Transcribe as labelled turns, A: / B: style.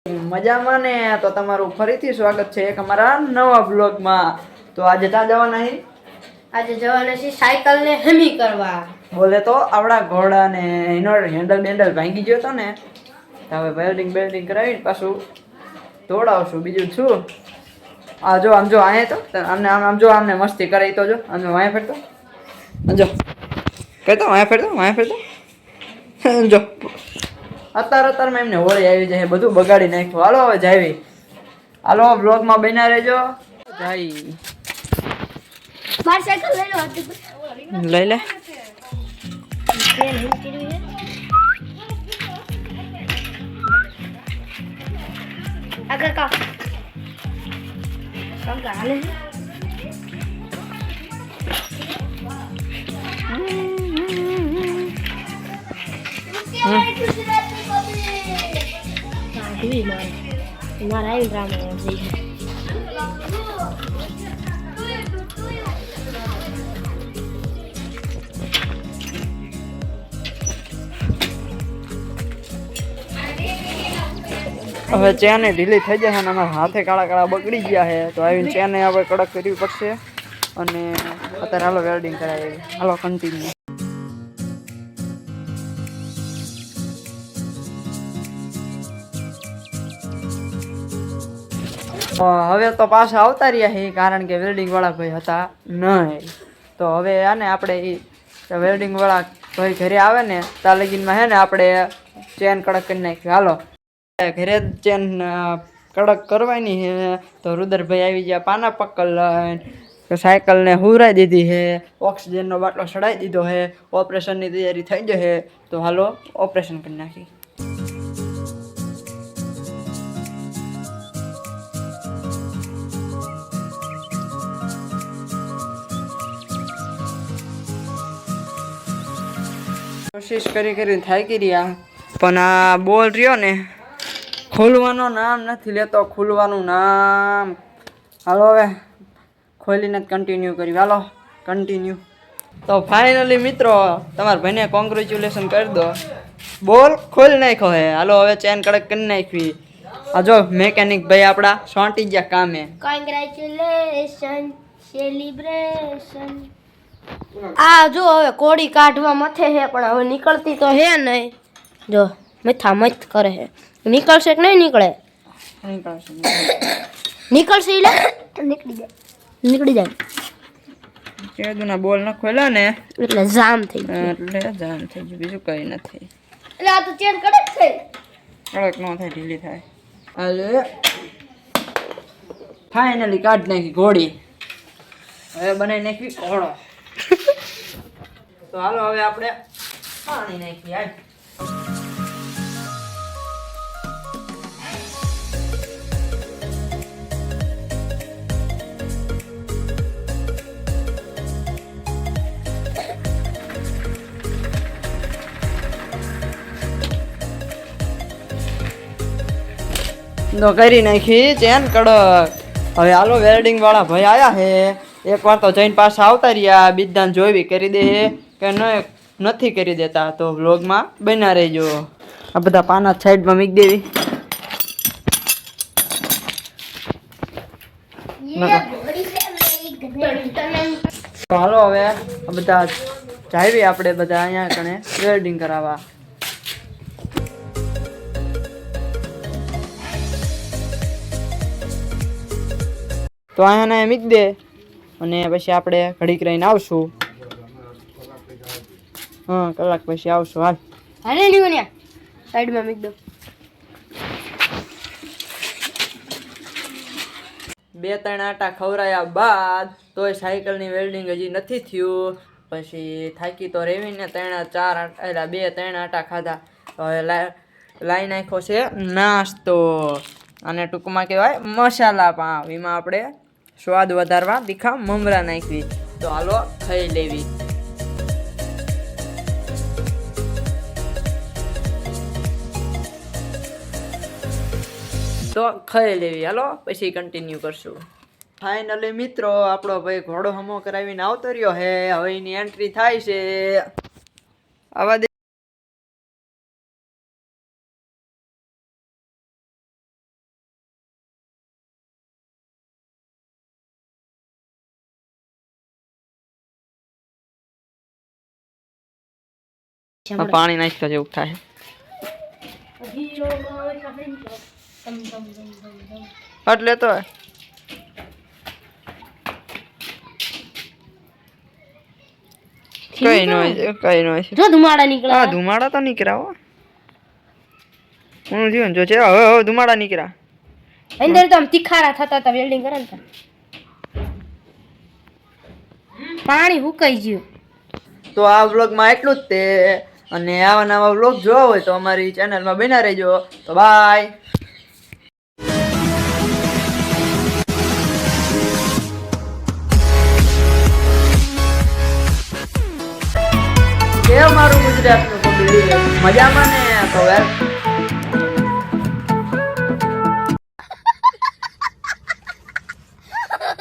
A: મજામાં ને તો તમારું ફરીથી સ્વાગત છે એક અમારા નવા બ્લોગમાં। તો આજે ક્યાં જવાના છે?
B: આજે જવાના છે સાયકલ ને હેમી કરવા।
A: બોલે તો આવડા ઘોડા ને એનો હેન્ડલ ભાંગી ગયો તો ને, હવે વેલ્ડિંગ કરાવીને પાછું દોડાવશું। બીજું શું? આ જો આમ જો આયે તો આમ જો આમને મસ્તી કરે તો જો આમ વાયા ફેરતો જો કહેતો વાયા ફેરતો જો અત્યારમાં એમને હોળી આવી જાય, બધું બગાડી નાખ્યું। હાલો હવે જાવી, હાલો બ્લોગમાં બન્યા રહેજો। જાય
B: માર સાયકલ લઈ લો,
A: લઈ લે।
B: આગળ કા કામ હાલે મારા આવી ડ્રામા થઈ
A: હવે ચેન ઢીલી થઈ જશે અને અમારા હાથે કાળા કાળા બગડી ગયા છે, તો આવીને ચેન આપણે કડક કરવી પડશે। અને અત્યારે હાલો વેલ્ડિંગ કરાવી, હાલો કન્ટિન્યુ। હવે તો પાછા આવતા રહ્યા છે, કારણ કે વેલ્ડિંગ વાળા ભાઈ હતા નહીં। તો હવે આને આપણે વેલ્ડિંગ વાળા ભાઈ ઘરે આવે ને ત્યાં લગીનમાં હે ને આપણે ચેન કડક કરી નાખી। હાલો ઘરે ચેન કડક કરવાની છે, તો રુદરભાઈ આવી ગયા પાના પક્કલ લઈને, સાયકલને હુરાઈ દીધી છે, ઓક્સિજનનો બાટલો ચડાવી દીધો છે, ઓપરેશનની તૈયારી થઈ જશે। તો હાલો ઓપરેશન કરી નાખી। કોશિશ કરીને થાકી રહ્યા, પણ આ બોલ રહ્યો ને ખોલવાનું નામ નથી લેતો, ખુલવાનું નામ। હાલો હવે ખોલીને જ કન્ટિન્યુ કરી, હાલો કન્ટિન્યુ। તો ફાઇનલી મિત્રો તમારા ભાઈને કોંગ્રેચ્યુલેશન કરી દો, બોલ ખોલી નાખ્યો હે। હાલો હવે ચેન કડક કરી નાખવી। આ જો મેકેનિક ભાઈ આપણા સોંટી ગયા કામે।
B: Congratulation celebration. આ જો હવે કોડી કાઢવા મથે છે, પણ હવે નીકળતી તો હે નહીં। જો મથા મથ કરે છે, નીકળશે કે નહીં નીકળે? નીકળશે એટલે નીકળી જાય
A: કેદુના બોલ ન ખોલ્યા ને
B: એટલે જામ થઈ ગયું,
A: એટલે જામ થઈ ગયું, બીજું કઈ નથી।
B: એટલે આ તો ચેન કડક થઈ,
A: કડક ન થાય, ઢીલી થાય। હાલે ફાઇનલી કાઢ નાખી ઘોડી, હવે બનાવી નાખી ઘોડો। તો હાલો હવે આપણે પાણી નાખી આજ। તો કરી નાખી ચેન કડક। હવે હાલો વેલ્ડિંગ વાળા ભાઈ આયા છે, એકવાર તો જઈને પાછા આવતા રહ્યા, બીજાને જોઈ કરી દે કે નથી કરી દેતા, તો વ્લોગમાં બન્યા રહેજો। આ બધા પાના સાઈડમાં મૂકી દેવી। તો હાલો હવે આ બધા જાવી આપણે બધા અહીંયા કણે વેલ્ડિંગ કરાવવા। તો અહીંયા મૂકી દે અને પછી આપણે ઘડીક રહીને આવશું। હા કલાક પછી આવશું। હાલ
B: હાલે નીકળ્યા સાઈડમાં મૂકી દો।
A: 2-3 આટા ખવરાયા બાદ તોય સાયકલની વેલ્ડિંગ હજી નથી થયું। પછી થાકી તો રેવીને 2-3 આટા ખાધા, હવે લાઈ નાખ્યો છે નાસ્તો, અને ટૂંકમાં કહેવાય મસાલા પાવ। એમાં આપણે સ્વાદ વધારવા તીખા મમરા નાખવી। તો હાલો ખાઈ લેવી। તો ખાઈ લેવી, હાલો પછી કન્ટિન્યુ કરશું। ફાઇનલી મિત્રો આપણો ભાઈ ઘોડો હમો કરાવીને આવતો રહ્યો હે, હવે એની એન્ટ્રી થાય છે। આવા પાણી નાખતા જેવું થાય. એટલે તો કઈ નો
B: જો ધુમાડા નીકળે.
A: હા ધુમાડા તો નીકળ્યા હો. હું જીવન જો છે હવે ધુમાડા નીકળ્યા.
B: અંદર તો આમ તીખારા થતા હતા વેલ્ડિંગ કરે ને પાણી હુકાઈ ગયું.
A: તો આ વ્લોગમાં એટલું જ તે. અને આવા નવા વ્લોગ જોવા હોય તો અમારી ચેનલમાં બના રહેજો. તો બાય. મારું ગુજરાતનું મજામાં ને તો